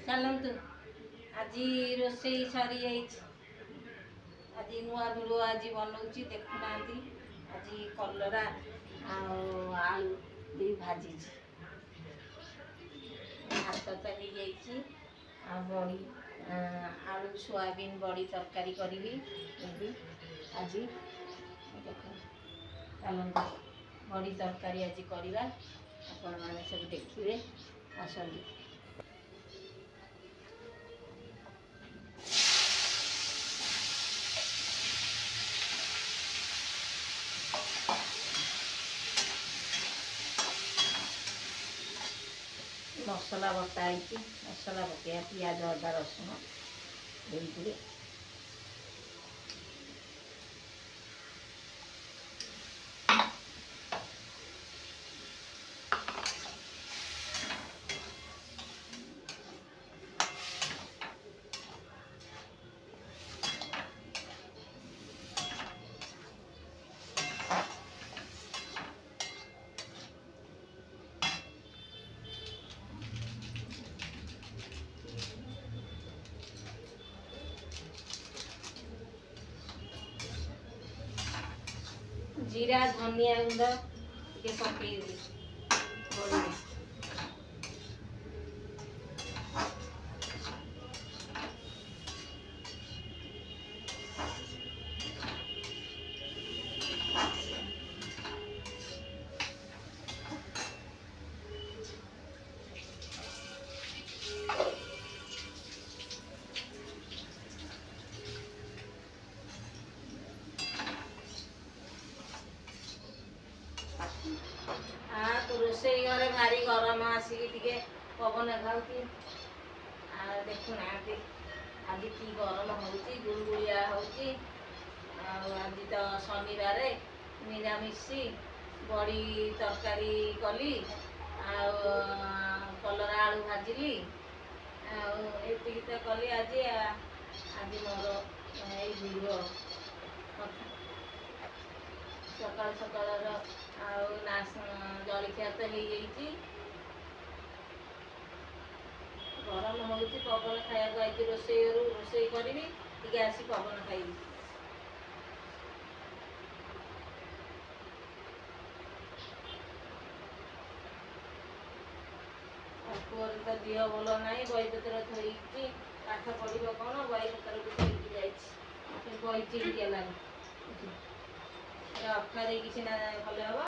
ଚାଲନ୍ତୁ ଆଜି ରୋଷେଇ ସରିଯାଇଛି। ଆଜି ନୂଆ ଭିଡ଼ିଓ ଆଜି ବନଉଛି ଦେଖୁନାହାନ୍ତି। ଆଜି କଲରା ଆଉ ଆଳୁ ବି ଭାଜିଛି। ଭାତ ତ ହେଇଯାଇଛି ଆଉ ବଡ଼ି ଆଳୁ ସୋୟାବିନ୍ ବଡ଼ି ତରକାରୀ କରିବି ଆଜି। ଦେଖ ଚାଲନ୍ତୁ ବଡ଼ି ତରକାରୀ ଆଜି କରିବା, ଆପଣମାନେ ସବୁ ଦେଖିବେ। ଆସନ୍ତୁ। ମସଲା ବଟା ହେଇଛି, ମସଲା ପକେଇବା ପିଆଜ ଅଦା ରସୁଣ ଦେଇକିରି। जीरा धनिया गुंड ଟିକେ ପକେଇବି ବଡ଼ିରେ। ରୋଷେଇ ଘରେ ଭାରି ଗରମ, ଆସିକି ଟିକେ ପବନ ଖାଉଛି। ଆଉ ଦେଖୁନାହାନ୍ତି ଆଜି କି ଗରମ ହେଉଛି, ଗୁଳୁଗୁଳିଆ ହେଉଛି। ଆଉ ଆଜି ତ ଶନିବାର, ନିରାମିଷ। ବଡ଼ି ତରକାରୀ କଲି ଆଉ କଲରା ଆଳୁ ଭାଜିଲି, ଆଉ ଏତିକି ତ କଲି ଆଜି। ଆଜି ମୋର ଏଇ ଭିଡ଼ିଓ କଥା। ସକାଳ ସକାଳର ଆଉ ଜଳଖିଆ ତ ହେଇଯାଇଛି। ଗରମ ହେଉଛି, ପବନ ଖାଇବାକୁ ଆଇଛି ରୋଷେଇ ଘରୁ। ରୋଷେଇ କରିବି ଟିକେ ଆସି ପବନ ଖାଇବି। ପୁଅର ତ ଦେହ ଭଲ ନାହିଁ, ବହିପତ୍ର ଥୋଇକି ପାଠ ପଢ଼ିବ କ'ଣ? ବହିପତ୍ରକୁ ଥୋଇକି ଯାଇଛି। ବହି ଚିରିଗଲାଣି। ଅଠା ଦେଇକି ସିନା ଭଲ ହେବ।